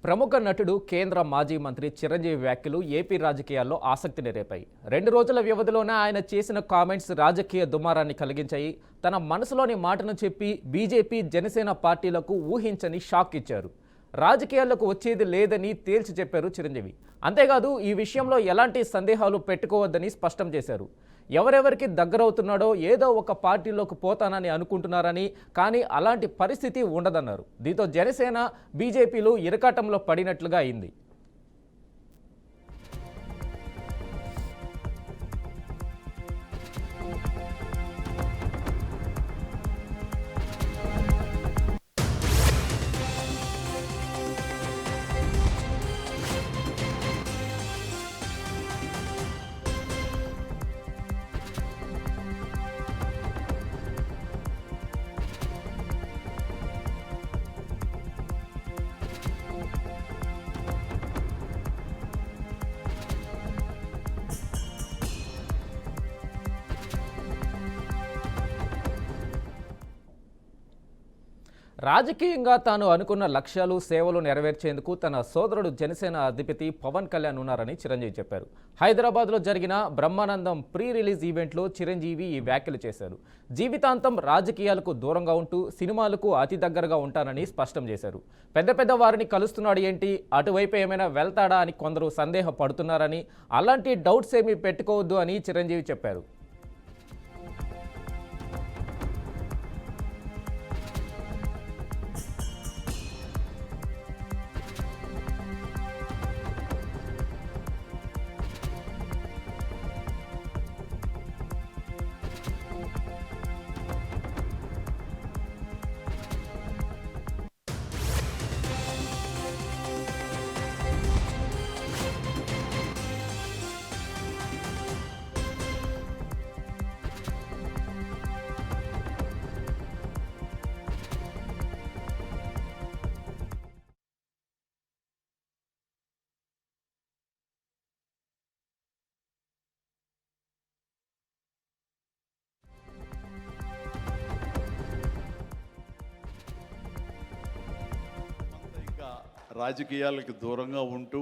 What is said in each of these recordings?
ప్రముఖ నటుడు కేంద్ర మాజీ మంత్రి చిరంజీవి వ్యాఖ్యలు ఏపీ రాజకీయాల్లో ఆసక్తిని రేపాయి. 2 రోజుల వ్యవధిలోనే ఆయన చేసిన కామెంట్స్ రాజకీయ దుమారాన్ని కలిగించాయి. తన మనసులోని మాటను చెప్పి బీజేపీ, జనసేన పార్టీలకు ఊహించని షాక్ ఇచ్చారు. రాజకీయాల్లోకి వచ్చేది లేదని తేల్చి చెప్పారు చిరంజీవి. అంతేకాదు ఈ విషయంలో ఎలాంటి సందేహాలు పెట్టుకోవద్దని స్పష్టం చేశారు. ఎవరెవరికి దగ్గరవుతున్నాడో ఏదో ఒక పార్టీలోకి పోతానని అనుకుంటున్నారని, కానీ అలాంటి పరిస్థితి ఉండదన్నారు. దీంతో జనసేన, బీజేపీలు ఇరకాటంలో పడినట్లుగా అయింది. రాజకీయంగా తాను అనుకున్న లక్ష్యాలు, సేవలు నెరవేర్చేందుకు తన సోదరుడు జనసేన అధిపతి పవన్ కళ్యాణ్ ఉన్నారని చిరంజీవి చెప్పారు. హైదరాబాద్లో జరిగిన బ్రహ్మానందం ప్రీ రిలీజ్ ఈవెంట్లో చిరంజీవి ఈ వ్యాఖ్యలు చేశారు. జీవితాంతం రాజకీయాలకు దూరంగా ఉంటూ సినిమాలకు అతి దగ్గరగా ఉంటానని స్పష్టం చేశారు. పెద్ద పెద్ద వారిని కలుస్తున్నాడు ఏంటి, అటువైపు ఏమైనా వెళ్తాడా అని కొందరు సందేహపడుతున్నారని, అలాంటి డౌట్స్ ఏమీ పెట్టుకోవద్దు అని చిరంజీవి చెప్పారు. ఇంకా రాజకీయాలకు దూరంగా ఉంటూ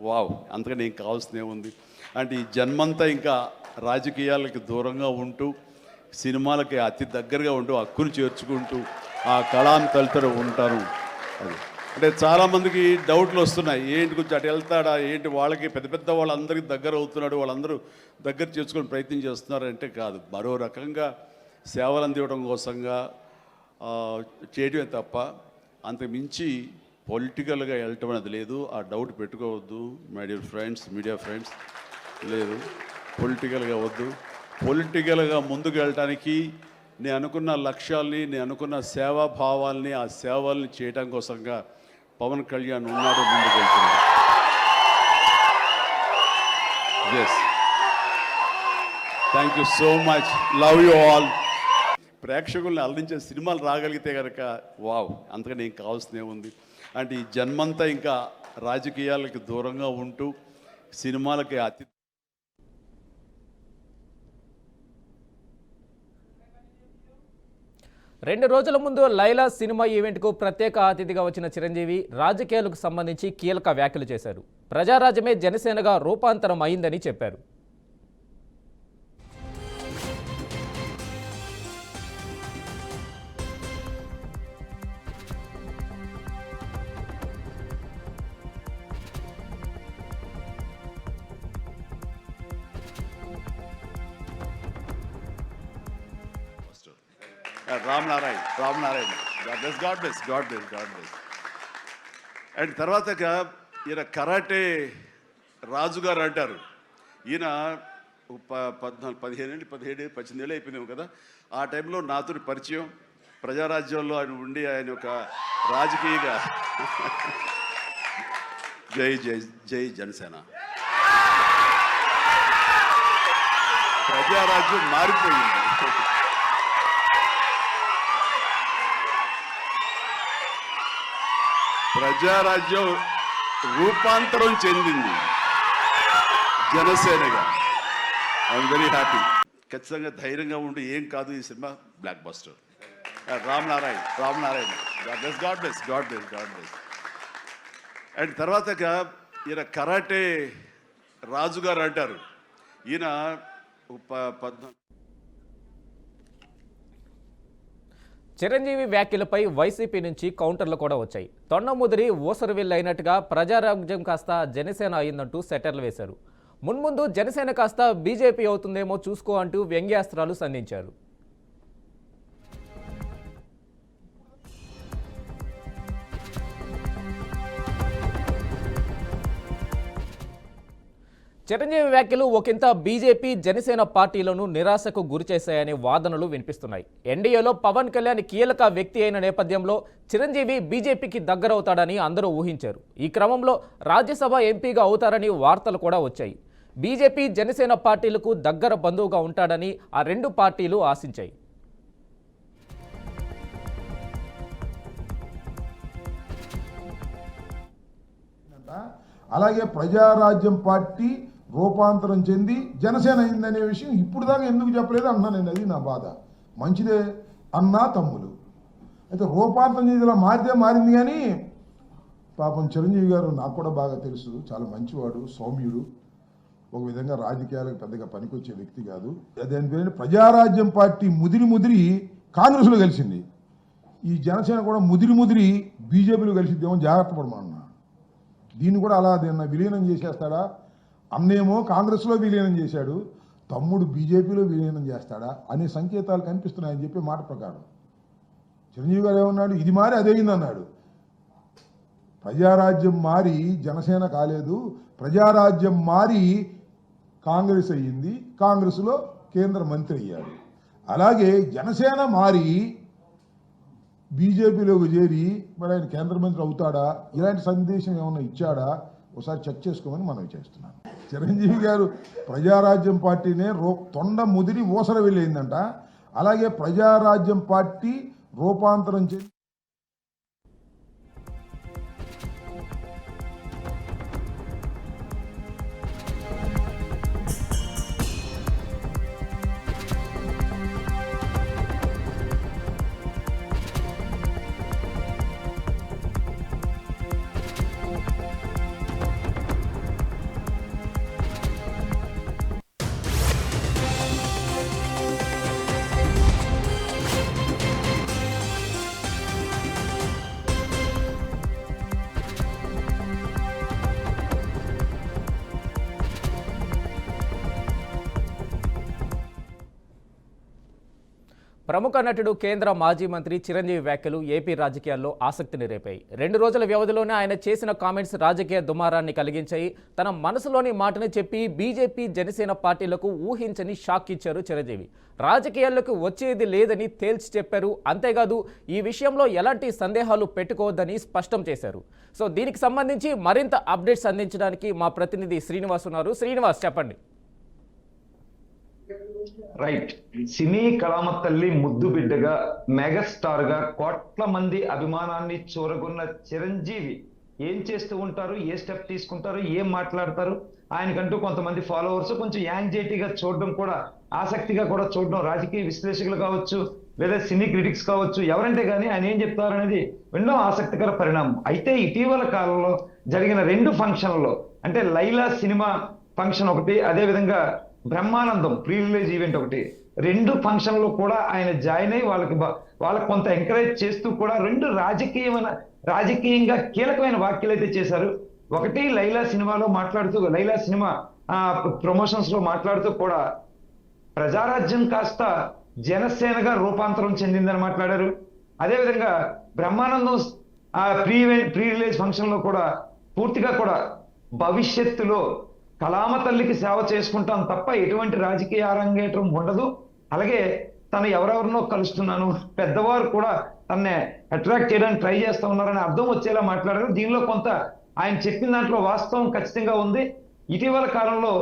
వావ్, అంతగా నేను కావాల్సినే ఉంది అంటే ఈ జన్మంతా ఇంకా రాజకీయాలకి దూరంగా ఉంటూ సినిమాలకి అతి దగ్గరగా ఉంటూ హక్కును చేర్చుకుంటూ ఆ కళాన్ని తలుతూ ఉంటాను. అది అంటే చాలామందికి డౌట్లు వస్తున్నాయి, ఏంటి కొంచెం అటు వెళ్తాడా ఏంటి, వాళ్ళకి పెద్ద పెద్ద వాళ్ళందరికీ దగ్గర అవుతున్నాడు, వాళ్ళందరూ దగ్గర చేర్చుకొని ప్రయత్నం చేస్తున్నారంటే కాదు, మరో రకంగా సేవలు అందివ్వడం కోసంగా చేయడమే తప్ప అంతకు మించి పొలిటికల్గా వెళ్ళటం అనేది లేదు. ఆ డౌట్ పెట్టుకోవద్దు my dear friends, media friends. లేదు, పొలిటికల్గా వద్దు. పొలిటికల్గా ముందుకు వెళ్ళటానికి నేను అనుకున్న లక్ష్యాల్ని, నేను అనుకున్న సేవాభావాల్ని, ఆ సేవల్ని చేయడం కోసంగా పవన్ కళ్యాణ్ ఉన్నాడు, ముందుకు వెళ్తున్నాడు. Yes, thank you so much, love you all. ప్రేక్షకుల్ని అలరించే సినిమాలు రాగలిగితే కనుక వావ్, అంతగా నేను కావాల్సినే ఉంది అంటే ఈ జన్మంతా ఇంకా రాజకీయాలకి దూరంగా ఉంటూ సినిమాలకి అతి 2 రోజుల ముందు లైలా సినిమా ఈవెంట్కు ప్రత్యేక అతిథిగా వచ్చిన చిరంజీవి రాజకీయాలకు సంబంధించి కీలక వ్యాఖ్యలు చేశారు. ప్రజారాజ్యమే జనసేనగా రూపాంతరం అయిందని చెప్పారు. Ram Narayan, God bless. And తర్వాత ఈయన కరాటే రాజు గారు అంటారు. ఈయన 17 ఏళ్ళు అయిపోయిందేమో కదా. ఆ టైంలో నాతో పరిచయం, ప్రజారాజ్యంలో ఆయన ఉండి ఆయన ఒక రాజకీయగా జై జై జై జనసేన. ప్రజారాజ్యం మారిపోయింది. ప్రజారాజ్యం రూపాంతరం చెందింది జనసేనగా. I'm very happy. ఖచ్చితంగా ధైర్యంగా ఉండి ఏం కాదు ఈ cinema block buster. Ram Narayan God bless. And తర్వాత ఈయన కరాటే రాజు గారు అంటారు. ఈయన 14 చిరంజీవి వ్యాఖ్యలపై వైసీపీ నుంచి కౌంటర్లు కూడా వచ్చాయి. తొండముదిరి ఊసరవిల్లు అయినట్టుగా ప్రజారాజ్యం కాస్త జనసేన అయిందంటూ సెటర్లు వేశారు. మున్ముందు జనసేన కాస్త బీజేపీ అవుతుందేమో చూసుకో అంటూ వ్యంగ్యాస్త్రాలు సంధించారు. చిరంజీవి వ్యాఖ్యలు ఒకంత బీజేపీ జనసేన పార్టీలను నిరాశకు గురిచేశాయనే వాదనలు వినిపిస్తున్నాయి. ఎన్డీఏలో పవన్ కళ్యాణ్ కీలక వ్యక్తి అయిన నేపథ్యంలో చిరంజీవి బీజేపీకి దగ్గరవుతాడని అందరూ ఊహించారు. ఈ క్రమంలో రాజ్యసభ ఎంపీగా అవుతారని వార్తలు కూడా వచ్చాయి. బీజేపీ జనసేన పార్టీలకు దగ్గర బంధువుగా ఉంటాడని ఆ రెండు పార్టీలు ఆశించాయి. అలాగే ప్రజారాజ్యం పార్టీ రూపాంతరం చెంది జనసేన అయిందనే విషయం ఇప్పుడు దాకా ఎందుకు చెప్పలేదు అన్నా నేను. అది నా బాధ. మంచిదే అన్నా తమ్ములు. అయితే రూపాంతరం చెంది ఇలా మారింది కానీ పాపం చిరంజీవి గారు నాకు కూడా బాగా తెలుసు. చాలా మంచివాడు, సౌమ్యుడు, ఒక విధంగా రాజకీయాలకు పెద్దగా పనికొచ్చే వ్యక్తి కాదు. అదేంటంటే ప్రజారాజ్యం పార్టీ ముదిరి కాంగ్రెస్లో కలిసింది. ఈ జనసేన కూడా ముదిరి బీజేపీలో కలిసిద్దేమో జాగ్రత్త పడమన్నా. దీన్ని కూడా అలా విలీనం చేసేస్తాడా? అన్నేమో కాంగ్రెస్లో విలీనం చేశాడు, తమ్ముడు బీజేపీలో విలీనం చేస్తాడా అనే సంకేతాలు కనిపిస్తున్నాయని చెప్పే మాట ప్రకారం చిరంజీవి గారు ఏమన్నాడు? ఇది మారి అదేందన్నాడు. ప్రజారాజ్యం మారి జనసేన కాలేదు, ప్రజారాజ్యం మారి కాంగ్రెస్ అయ్యింది, కాంగ్రెస్లో కేంద్ర మంత్రి అయ్యాడు. అలాగే జనసేన మారి బీజేపీలోకి చేరి మరి ఆయన కేంద్ర మంత్రి అవుతాడా? ఇలాంటి సందేశం ఏమన్నా ఇచ్చాడా? ఒకసారి చెక్ చేసుకోమని మనం చేస్తున్నాను. చిరంజీవి గారు ప్రజారాజ్యం పార్టీనే తొండ ముదిరి ఊసర వెళ్ళిందంట. అలాగే ప్రజారాజ్యం పార్టీ రూపాంతరం చెంది ప్రముఖ నటుడు కేంద్ర మాజీ మంత్రి చిరంజీవి వ్యాఖ్యలు ఏపీ రాజకీయాల్లో ఆసక్తిని రేపాయి. 2 రోజుల వ్యవధిలోనే ఆయన చేసిన కామెంట్స్ రాజకీయ దుమారాన్ని కలిగించాయి. తన మనసులోని మాటని చెప్పి బీజేపీ జనసేన పార్టీలకు ఊహించని షాక్ ఇచ్చారు చిరంజీవి. రాజకీయాల్లోకి వచ్చేది లేదని తేల్చి చెప్పారు. అంతేకాదు ఈ విషయంలో ఎలాంటి సందేహాలు పెట్టుకోవద్దని స్పష్టం చేశారు. సో దీనికి సంబంధించి మరింత అప్డేట్స్ అందించడానికి మా ప్రతినిధి శ్రీనివాస్ ఉన్నారు. శ్రీనివాస్, చెప్పండి. రైట్. సినీ కళామ తల్లి ముద్దు బిడ్డగా, మెగాస్టార్ గా కోట్ల మంది అభిమానాన్ని చూరగొన్న చిరంజీవి ఏం చేస్తూ ఉంటారు, ఏ స్టెప్ తీసుకుంటారు, ఏం మాట్లాడతారు, ఆయనకంటూ కొంతమంది ఫాలోవర్స్ కొంచెం యాంగ్జైటీగా చూడడం, కూడా ఆసక్తిగా కూడా చూడడం, రాజకీయ విశ్లేషకులు కావచ్చు లేదా సినీ క్రిటిక్స్ కావచ్చు, ఎవరంటే కానీ ఆయన ఏం చెప్తారు అనేది ఎన్నో ఆసక్తికర పరిణామం. అయితే ఇటీవల కాలంలో జరిగిన 2 ఫంక్షన్లలో, అంటే లైలా సినిమా ఫంక్షన్ ఒకటి, అదేవిధంగా బ్రహ్మానందం ప్రీ రిలీజ్ ఈవెంట్ ఒకటి, 2 ఫంక్షన్లో కూడా ఆయన జాయిన్ అయ్యి వాళ్ళకి కొంత ఎంకరేజ్ చేస్తూ కూడా 2 రాజకీయంగా కీలకమైన వ్యాఖ్యలు అయితే చేశారు. ఒకటి లైలా సినిమాలో మాట్లాడుతూ, లైలా సినిమా ప్రమోషన్స్ లో మాట్లాడుతూ కూడా ప్రజారాజ్యం కాస్త జనసేనగా రూపాంతరం చెందిందని మాట్లాడారు. అదేవిధంగా బ్రహ్మానందం ప్రీ రిలీజ్ ఫంక్షన్ లో కూడా పూర్తిగా కూడా భవిష్యత్తులో కళామ తల్లికి సేవ చేసుకుంటాం తప్ప ఎటువంటి రాజకీయ అరంగేట్రం ఉండదు. అలాగే తను ఎవరెవరినో కలుస్తున్నాను, పెద్దవారు కూడా తనని అట్రాక్ట్ చేయడానికి ట్రై చేస్తా ఉన్నారని అర్థం వచ్చేలా మాట్లాడారు. దీనిలో కొంత ఆయన చెప్పిన దాంట్లో వాస్తవం ఖచ్చితంగా ఉంది. ఇటీవల కాలంలో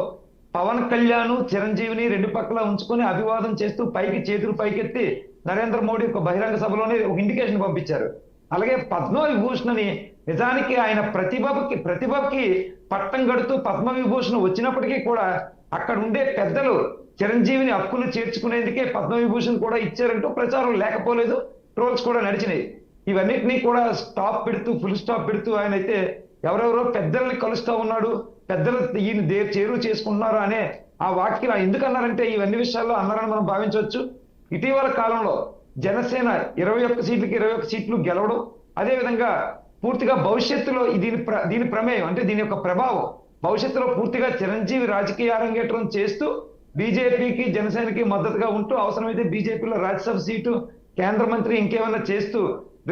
పవన్ కళ్యాణ్ చిరంజీవిని రెండు పక్కల ఉంచుకొని అభివాదం చేస్తూ చేతులు పైకెత్తి నరేంద్ర మోడీ ఒక బహిరంగ సభలోనే ఒక ఇండికేషన్ పంపించారు. అలాగే పద్మవిభూషణని నిజానికి ఆయన ప్రతిభకి పట్టం గడుతూ పద్మవిభూషణ వచ్చినప్పటికీ కూడా అక్కడ ఉండే పెద్దలు చిరంజీవిని హక్కులు చేర్చుకునేందుకే పద్మవిభూషణ్ కూడా ఇచ్చారంటూ ప్రచారం లేకపోలేదు, ట్రోల్స్ కూడా నడిచినాయి. ఇవన్నిటినీ కూడా ఫుల్ స్టాప్ పెడుతూ ఆయన అయితే ఎవరెవరో పెద్దల్ని కలుస్తా ఉన్నాడు, పెద్దలు ఈయన చేరువ చేసుకుంటున్నారు అనే ఆ వాక్యం ఎందుకు అన్నారంటే ఇవన్నీ విషయాల్లో అన్నారని మనం భావించవచ్చు. ఇటీవల కాలంలో జనసేన 21 సీట్లకి 21 సీట్లు గెలవడం, అదేవిధంగా పూర్తిగా భవిష్యత్తులో దీని ప్రమేయం అంటే దీని యొక్క ప్రభావం భవిష్యత్తులో పూర్తిగా చిరంజీవి రాజకీయ అరంగేట్రం చేస్తూ బీజేపీకి జనసేనకి మద్దతుగా ఉంటూ అవసరమైతే బీజేపీలో రాజ్యసభ సీటు, కేంద్ర మంత్రి ఇంకేమైనా చేస్తూ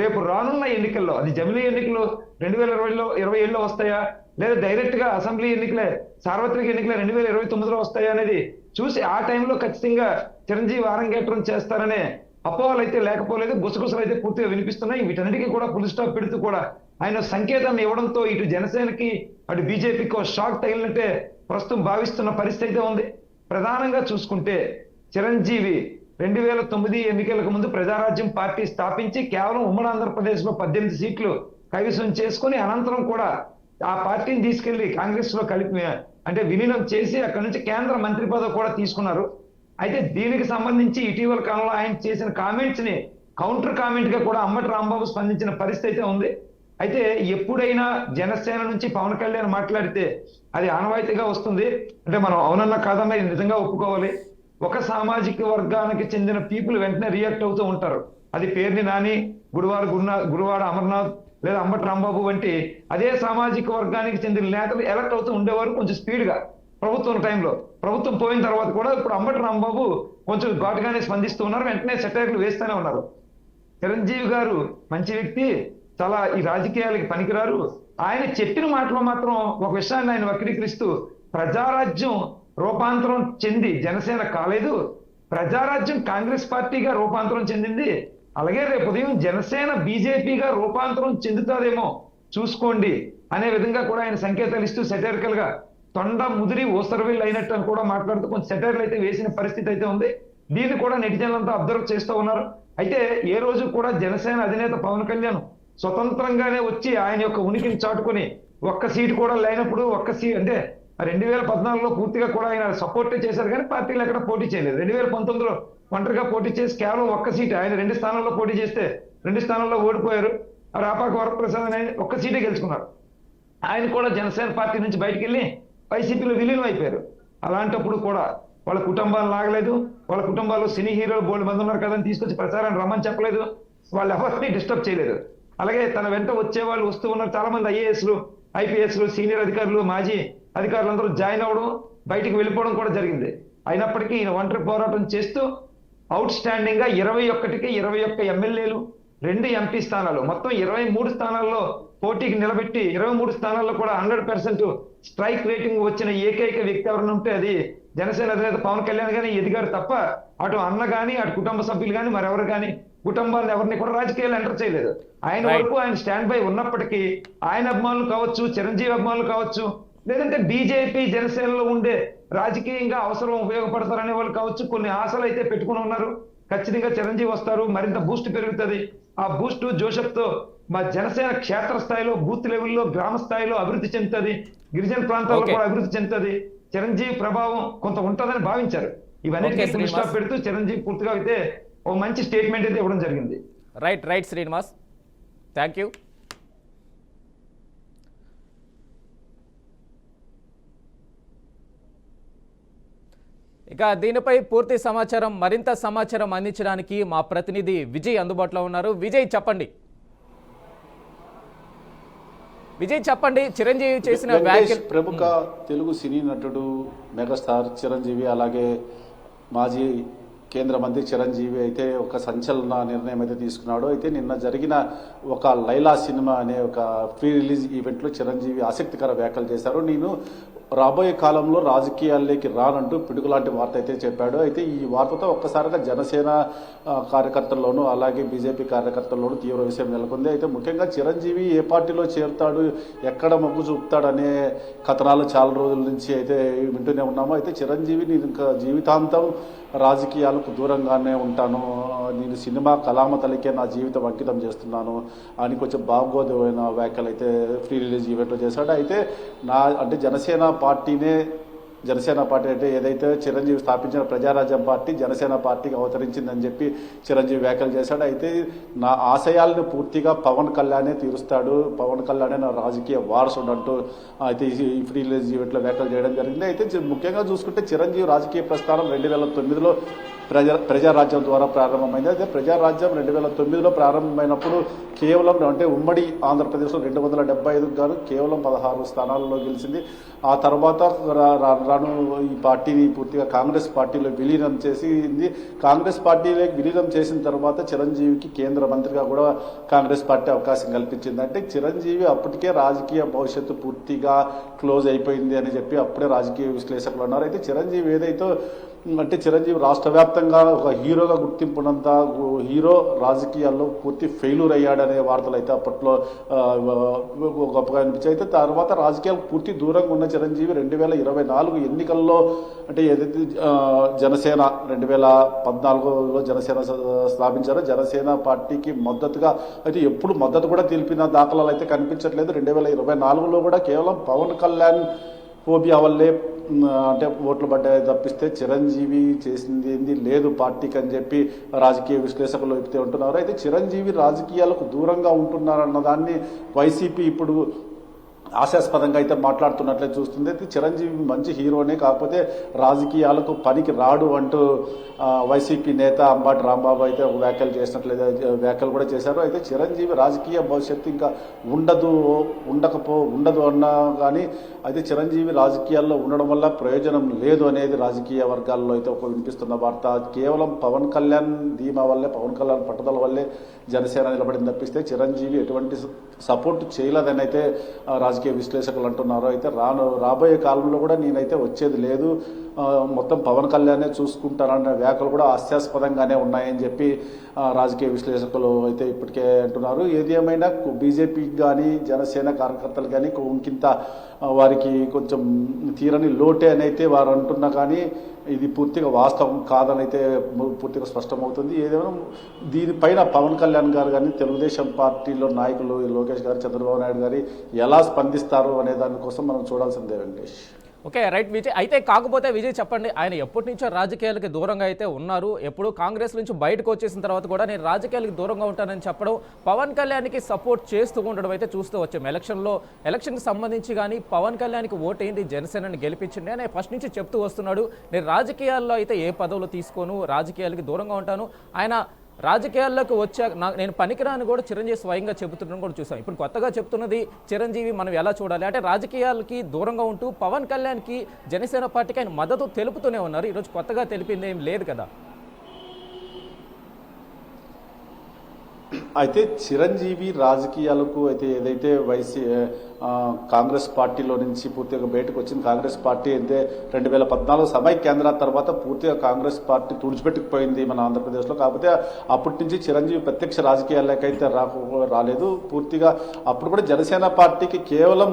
రేపు రానున్న ఎన్నికల్లో అది జమిలీ ఎన్నికలు 2027లో వస్తాయా లేదా డైరెక్ట్ గా అసెంబ్లీ ఎన్నికలే సార్వత్రిక ఎన్నికలే 2029లో వస్తాయా అనేది చూసి ఆ టైంలో ఖచ్చితంగా చిరంజీవి అరంగేట్రం చేస్తారనే అపోహలు అయితే లేకపోలేదు, గుసగుసలు అయితే పూర్తిగా వినిపిస్తున్నాయి. వీటన్నిటికీ కూడా ఫుల్ స్టాప్ పెడుతూ కూడా ఆయన సంకేతాన్ని ఇవ్వడంతో ఇటు జనసేనకి అటు బీజేపీకి షాక్ తగిలినట్టే ప్రస్తుతం భావిస్తున్న పరిస్థితి అయితే ఉంది. ప్రధానంగా చూసుకుంటే చిరంజీవి 2009 ఎన్నికలకు ముందు ప్రజారాజ్యం పార్టీ స్థాపించి కేవలం ఉమ్మడి ఆంధ్రప్రదేశ్ లో 18 సీట్లు కైవసం చేసుకుని అనంతరం కూడా ఆ పార్టీని తీసుకెళ్లి కాంగ్రెస్ లో విలీనం చేసి అక్కడి నుంచి కేంద్ర మంత్రి పదవి కూడా తీసుకున్నారు. అయితే దీనికి సంబంధించి ఇటీవల కాలంలో ఆయన చేసిన కామెంట్స్ ని కౌంటర్ కామెంట్ గా కూడా అంబటి రాంబాబు స్పందించిన పరిస్థితి అయితే ఉంది. అయితే ఎప్పుడైనా జనసేన నుంచి పవన్ కళ్యాణ్ మాట్లాడితే అది ఆనవాయితీగా వస్తుంది. అంటే మనం అవునన్నా కాదన్నా ఇది నిజంగా ఒప్పుకోవాలి. ఒక సామాజిక వర్గానికి చెందిన పీపుల్ వెంటనే రియాక్ట్ అవుతూ ఉంటారు. అది పేర్ని నాని, గుడివాడ అమర్నాథ్ లేదా అంబటి రాంబాబు వంటి అదే సామాజిక వర్గానికి చెందిన నేతలు ఎలక్ట్ అవుతూ ఉండేవారు కొంచెం స్పీడ్ గా ప్రభుత్వం టైంలో. ప్రభుత్వం పోయిన తర్వాత కూడా ఇప్పుడు అంబటి రాంబాబు కొంచెం ఘాటుగానే స్పందిస్తూ ఉన్నారు, వెంటనే సెటైర్లు వేస్తూనే ఉన్నారు. చిరంజీవి గారు మంచి వ్యక్తి, చాలా ఈ రాజకీయాలకి పనికిరారు. ఆయన చెప్పిన మాటలో మాత్రం ఒక విషయాన్ని ఆయన వక్రీకరిస్తూ ప్రజారాజ్యం రూపాంతరం చెంది జనసేన కాలేదు, ప్రజారాజ్యం కాంగ్రెస్ పార్టీగా రూపాంతరం చెందింది, అలాగే రేపు ఉదయం జనసేన బీజేపీగా రూపాంతరం చెందుతాదేమో చూసుకోండి అనే విధంగా కూడా ఆయన సంకేతాలు ఇస్తూ సెటైరికల్ గా తొండ ముదిరి ఓసరవిల్ అయినట్టు అని కూడా మాట్లాడుతూ కొంచెం సెటైర్లు అయితే వేసిన పరిస్థితి అయితే ఉంది. దీన్ని కూడా నెటిజన్లంతా అబ్జర్వ్ చేస్తూ ఉన్నారు. అయితే ఏ రోజు కూడా జనసేన అధినేత పవన్ కళ్యాణ్ స్వతంత్రంగానే వచ్చి ఆయన యొక్క ఉనికిని చాటుకొని ఒక్క సీటు కూడా లేనప్పుడు అంటే 2014లో పూర్తిగా కూడా ఆయన సపోర్టే చేశారు కానీ పార్టీలు ఎక్కడ పోటీ చేయలేదు. 2019లో ఒంటరిగా పోటీ చేసి కేవలం ఒక్క సీటు ఆయన 2 స్థానాల్లో పోటీ చేస్తే 2 స్థానాల్లో ఓడిపోయారు. రాపాక వరప్రసాద్ అనే ఒక్క సీటే గెలుచుకున్నారు. ఆయన కూడా జనసేన పార్టీ నుంచి బయటికి వెళ్ళి వైసీపీలో విలీనం అయిపోయారు. అలాంటప్పుడు కూడా వాళ్ళ కుటుంబాలు లాగలేదు, వాళ్ళ కుటుంబాల్లో సినీ హీరోలు బోల్డ్ మంది ఉన్నారు కదా అని తీసుకొచ్చి ప్రచారాన్ని రమ్మని చెప్పలేదు, వాళ్ళు ఎవరిని డిస్టర్బ్ చేయలేదు. అలాగే తన వెంట వచ్చే వాళ్ళు వస్తూ ఉన్నారు, చాలా మంది ఐఏఎస్లు, ఐపీఎస్లు, సీనియర్ అధికారులు, మాజీ అధికారులందరూ జాయిన్ అవ్వడం, బయటికి వెళ్ళిపోవడం కూడా జరిగింది. అయినప్పటికీ ఈయన ఒంటరి పోరాటం చేస్తూ అవుట్ స్టాండింగ్ గా 21కి 21 ఎమ్మెల్యేలు, 2 ఎంపీ స్థానాలు, మొత్తం 23 స్థానాల్లో పోటీకి నిలబెట్టి 23 స్థానాల్లో కూడా 100% స్ట్రైక్ రేటింగ్ వచ్చిన ఏకైక వ్యక్తి ఎవరైనా ఉంటే అది జనసేన అధినేత పవన్ కళ్యాణ్ గానీ ఎదిగారు తప్ప అటు అన్న గానీ అటు కుటుంబ సభ్యులు కానీ మరెవరు కానీ కుటుంబాలను ఎవరిని కూడా రాజకీయాలు ఎంటర్ చేయలేదు. ఆయన వరకు ఆయన స్టాండ్ బై ఉన్నప్పటికీ ఆయన అభిమానులు కావచ్చు, చిరంజీవి అభిమానులు కావచ్చు, లేదంటే బీజేపీ జనసేనలో ఉండే రాజకీయంగా అవసరం ఉపయోగపడతారనే వాళ్ళు కావచ్చు, కొన్ని ఆశలు అయితే పెట్టుకుని ఉన్నారు. ఖచ్చితంగా చిరంజీవి వస్తారు, మరింత బూస్ట్ పెరుగుతుంది. ఆ బూస్ట్ జోషప్తో మా జనసేన క్షేత్రస్థాయిలో, బూత్ లెవెల్లో, గ్రామ స్థాయిలో అభివృద్ధి చెందుతుంది, గిరిజన ప్రాంతాల్లో కూడా అభివృద్ధి చెందుతుంది, చిరంజీవి ప్రభావం కొంత ఉంటుందని భావించారు. ఇవన్నీ దృష్టిలో పెడుతూ చిరంజీవి పూర్తిగా అయితే ఓ మంచి స్టేట్మెంట్ అయితే ఇవ్వడం జరిగింది. Right Srinivas, thank you. ఇక దీనిపై పూర్తి సమాచారం, మరింత సమాచారం అందించడానికి మా ప్రతినిధి విజయ్ అందుబాటులో ఉన్నారు. విజయ్ చెప్పండి. చిరంజీవి చేసిన వ్యాఖ్యలు. ప్రముఖ తెలుగు సినీ నటుడు మెగాస్టార్ చిరంజీవి, అలాగే మాజీ కేంద్ర మంత్రి చిరంజీవి అయితే ఒక సంచలన నిర్ణయం అయితే తీసుకున్నాడు. అయితే నిన్న జరిగిన ఒక లైలా సినిమా అనే ఒక ప్రీ రిలీజ్ ఈవెంట్లో చిరంజీవి ఆసక్తికర వ్యాఖ్యలు చేశారు. నేను రాబోయే కాలంలో రాజకీయాల్లోకి రానంటూ పిడుగులాంటి వార్త అయితే చెప్పాడు. అయితే ఈ వార్తతో ఒక్కసారిగా జనసేన కార్యకర్తల్లోనూ అలాగే బీజేపీ కార్యకర్తల్లోనూ తీవ్ర విషయం నెలకొంది. అయితే ముఖ్యంగా చిరంజీవి ఏ పార్టీలో చేరుతాడు, ఎక్కడ మొగ్గు చూపుతాడు అనే కథనాలు చాలా రోజుల నుంచి అయితే వింటూనే ఉన్నాము. అయితే చిరంజీవిని ఇంకా జీవితాంతం రాజకీయాలకు దూరంగానే ఉంటాను, నేను సినిమా కళామతలికే నా జీవితం అంకితం చేస్తున్నాను అని కొంచెం బాగోదమైన వ్యాఖ్యలు అయితే ఫ్రీ రిలీజ్ ఈవెంట్లో చేశాడు. అయితే అంటే జనసేన పార్టీ అంటే ఏదైతే చిరంజీవి స్థాపించిన ప్రజారాజ్యం పార్టీ జనసేన పార్టీకి అవతరించిందని చెప్పి చిరంజీవి వ్యాఖ్యలు చేశాడు. అయితే నా ఆశయాలను పూర్తిగా పవన్ కళ్యాణే తీరుస్తాడు, పవన్ కళ్యాణే నా రాజకీయ వారసుడు అంటూ అయితే ఈ ఫ్రీ రిలీజ్ ఈవెంట్లో వ్యాఖ్యలు చేయడం జరిగింది. అయితే ముఖ్యంగా చూసుకుంటే చిరంజీవి రాజకీయ ప్రస్థానం 2009లో ప్రజారాజ్యం ద్వారా ప్రారంభమైంది. అయితే ప్రజారాజ్యం 2009లో ప్రారంభమైనప్పుడు కేవలం అంటే ఉమ్మడి ఆంధ్రప్రదేశ్లో 275 గాను కేవలం 16 స్థానాల్లో గెలిచింది. ఆ తర్వాత రాను ఈ పార్టీని పూర్తిగా కాంగ్రెస్ పార్టీలో విలీనం చేసింది. కాంగ్రెస్ పార్టీలోకి విలీనం చేసిన తర్వాత చిరంజీవికి కేంద్ర మంత్రిగా కూడా కాంగ్రెస్ పార్టీ అవకాశం కల్పించింది. అంటే చిరంజీవి అప్పటికే రాజకీయ భవిష్యత్తు పూర్తిగా క్లోజ్ అయిపోయింది అని చెప్పి అప్పుడే రాజకీయ విశ్లేషకులు అన్నారు. అయితే చిరంజీవి ఏదైతే అంటే చిరంజీవి రాష్ట్ర వ్యాప్తంగా ఒక హీరోగా గుర్తింపున్నంత హీరో రాజకీయాల్లో పూర్తి ఫెయిల్యూర్ అయ్యాడనే వార్తలు అయితే అప్పట్లో గొప్పగా అనిపించాయి. అయితే తర్వాత రాజకీయాలకు పూర్తి దూరంగా ఉన్న చిరంజీవి 2024 ఎన్నికల్లో అంటే ఏదైతే జనసేన 2014లో జనసేన స్థాపించారో జనసేన పార్టీకి మద్దతుగా అయితే ఎప్పుడు మద్దతు కూడా తెలిపిన దాఖలాలు అయితే కనిపించట్లేదు. 2024లో కూడా కేవలం పవన్ కళ్యాణ్ ఫోబియా వల్లే అంటే ఓట్లు పడ్డాయి తప్పిస్తే చిరంజీవి చేసింది ఏంది లేదు పార్టీకి అని చెప్పి రాజకీయ విశ్లేషకులు చెప్తే ఉంటున్నారు. అయితే చిరంజీవి రాజకీయాలకు దూరంగా ఉంటున్నారన్న దాన్ని వైసీపీ ఇప్పుడు ఆశాస్పదంగా అయితే మాట్లాడుతున్నట్లే చూస్తుంది. అయితే చిరంజీవి మంచి హీరోనే, కాకపోతే రాజకీయాలకు పనికి రాడు అంటూ వైసీపీ నేత అంబాటి రాంబాబు అయితే ఒక వ్యాఖ్యలు కూడా చేశారు. అయితే చిరంజీవి రాజకీయ భవిష్యత్తు ఇంకా ఉండదు అన్నా కానీ అయితే చిరంజీవి రాజకీయాల్లో ఉండడం వల్ల ప్రయోజనం లేదు అనేది రాజకీయ వర్గాల్లో అయితే ఒక వినిపిస్తున్న వార్త. కేవలం పవన్ కళ్యాణ్ ధీమా వల్లే, పవన్ కళ్యాణ్ పట్టుదల వల్లే జనసేన నిలబడింది తప్పిస్తే చిరంజీవి ఎటువంటి సపోర్ట్ చేయలేదని అయితే రాజకీయ విశ్లేషకులు అంటున్నారు. అయితే రాబోయే కాలంలో కూడా నేనైతే వచ్చేది లేదు, మొత్తం పవన్ కళ్యాణే చూసుకుంటారన్న వ్యాఖ్యలు కూడా హాస్యాస్పదంగానే ఉన్నాయని చెప్పి రాజకీయ విశ్లేషకులు అయితే ఇప్పటికే అంటున్నారు. ఏది ఏమైనా బీజేపీకి కానీ జనసేన కార్యకర్తలు కానీ ఇంకింత వారికి కొంచెం తీరని లోటే అని అయితే వారు అంటున్నా కానీ ఇది పూర్తిగా వాస్తవం కాదని అయితే పూర్తిగా స్పష్టమవుతుంది. ఏదేమైనా దీనిపైన పవన్ కళ్యాణ్ గారు కానీ తెలుగుదేశం పార్టీలో నాయకులు లోకేష్ గారు చంద్రబాబు నాయుడు గారు ఎలా స్పందిస్తారు అనే దానికోసం మనం చూడాల్సిందే వెంకటేష్. Okay right Vijay. అయితే కాకపోతే విజయ్ చెప్పండి, ఆయన ఎప్పటి నుంచో రాజకీయాలకి దూరంగా అయితే ఉన్నారు, ఎప్పుడు కాంగ్రెస్ నుంచి బయటకు వచ్చేసిన తర్వాత కూడా నేను రాజకీయాలకు దూరంగా ఉంటానని చెప్పడం, పవన్ కళ్యాణ్కి సపోర్ట్ చేస్తూ ఉండడం అయితే చూస్తూ వచ్చాం. ఎలక్షన్కి సంబంధించి కానీ పవన్ కళ్యాణ్కి ఓటేంది జనసేనని గెలిపించింది అని ఫస్ట్ నుంచి చెప్తూ వస్తున్నాడు. నేను రాజకీయాల్లో అయితే ఏ పదవులు తీసుకోను, రాజకీయాలకి దూరంగా ఉంటాను. ఆయన రాజకీయాల్లోకి వచ్చాక నేను పనికిరాని కూడా చిరంజీవి స్వయంగా చెబుతుండడం కూడా చూసాం. ఇప్పుడు కొత్తగా చెప్తున్నది చిరంజీవి మనం ఎలా చూడాలి అంటే రాజకీయాలకి దూరంగా ఉంటూ పవన్ కళ్యాణ్కి జనసేన పార్టీకి ఆయన మద్దతు తెలుపుతూనే ఉన్నారు. ఈరోజు కొత్తగా తెలిపింది ఏం లేదు కదా. అయితే చిరంజీవి రాజకీయాలకు అయితే ఏదైతే కాంగ్రెస్ పార్టీలో నుంచి పూర్తిగా బయటకు వచ్చింది. కాంగ్రెస్ పార్టీ అయితే 2014 సమైక్యాంధ్ర తర్వాత పూర్తిగా కాంగ్రెస్ పార్టీ తుడిచిపెట్టుకుపోయింది మన ఆంధ్రప్రదేశ్లో. కాకపోతే అప్పటి నుంచి చిరంజీవి ప్రత్యక్ష రాజకీయాలకైతే రాలేదు. పూర్తిగా అప్పుడు కూడా జనసేన పార్టీకి కేవలం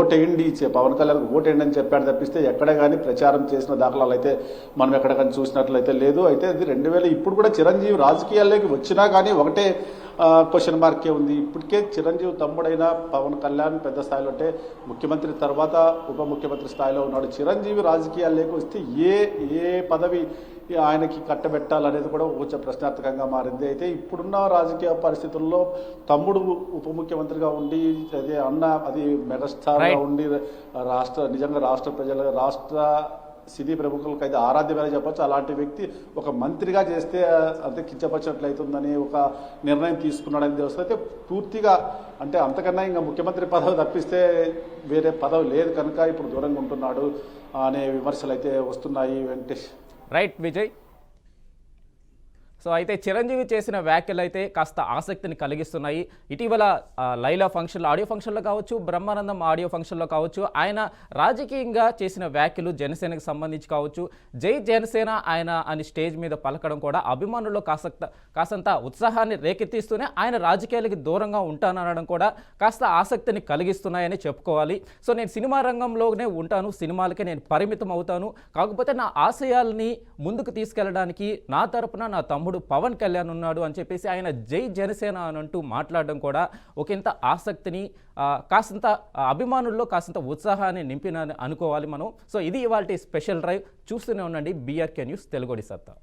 ఓటేయండి, పవన్ కళ్యాణ్ ఓటేయండి అని చెప్పాడు తప్పిస్తే ఎక్కడ కానీ ప్రచారం చేసిన దాఖలాలు అయితే మనం ఎక్కడ కానీ చూసినట్లయితే లేదు. అయితే అది 2000 ఇప్పుడు కూడా చిరంజీవి రాజకీయాల్లోకి వచ్చినా కానీ ఒకటే క్వశ్చన్ మార్కే ఉంది. ఇప్పటికే చిరంజీవి తమ్ముడైన పవన్ కళ్యాణ్ పెద్ద స్థాయిలో అంటే ముఖ్యమంత్రి తర్వాత ఉప ముఖ్యమంత్రి స్థాయిలో ఉన్నాడు. చిరంజీవి రాజకీయాల్లోకి వస్తే ఏ పదవి ఆయనకి కట్టబెట్టాలనేది కూడా కొంచెం ప్రశ్నార్థకంగా మారింది. అయితే ఇప్పుడున్న రాజకీయ పరిస్థితుల్లో తమ్ముడు ఉప ముఖ్యమంత్రిగా ఉండి అది మెగాస్టార్గా ఉండి నిజంగా రాష్ట్ర సినీ ప్రముఖులకు అయితే ఆరాధ్యమని చెప్పచ్చు. అలాంటి వ్యక్తి ఒక మంత్రిగా చేస్తే అంటే కించపరిచినట్లయితుందని ఒక నిర్ణయం తీసుకున్నాడని తెలుస్తుంది. అయితే పూర్తిగా అంటే అంతకన్నా ఇంకా ముఖ్యమంత్రి పదవి తప్పిస్తే వేరే పదవి లేదు కనుక ఇప్పుడు దూరంగా ఉంటున్నాడు అనే విమర్శలు అయితే వస్తున్నాయి వెంకటేష్. రైట్ విజయ్. సో అయితే చిరంజీవి చేసిన వ్యాఖ్యలు అయితే కాస్త ఆసక్తిని కలిగిస్తున్నాయి. ఇటీవల లైలా ఫంక్షన్లో, ఆడియో ఫంక్షన్లో కావచ్చు, బ్రహ్మానందం ఆడియో ఫంక్షన్లో కావచ్చు, ఆయన రాజకీయంగా చేసిన వ్యాఖ్యలు జనసేనకు సంబంధించి కావచ్చు, జై జనసేన ఆయన అని స్టేజ్ మీద పలకడం కూడా అభిమానుల్లో కాసంత ఉత్సాహాన్ని రేకెత్తిస్తూనే ఆయన రాజకీయాలకి దూరంగా ఉంటాననడం కూడా కాస్త ఆసక్తిని కలిగిస్తున్నాయని చెప్పుకోవాలి. సో నేను సినిమా రంగంలోనే ఉంటాను, సినిమాలకే నేను పరిమితం అవుతాను, కాకపోతే నా ఆశయాల్ని ముందుకు తీసుకెళ్ళడానికి నా తరపున నా తమ్ముడు పవన్ కళ్యాణ్ ఉన్నాడు అని చెప్పేసి ఆయన జై జనసేన అని అంటూ మాట్లాడడం కూడా ఒకంత ఆసక్తిని కాసంత అభిమానుల్లో కాసంత ఉత్సాహాన్ని నింపిన అనుకోవాలి మనం. సో ఇది ఇవాల్టి స్పెషల్ డ్రైవ్. చూస్తూనే ఉండండి BRK న్యూస్ తెలుగుడి సత్తా.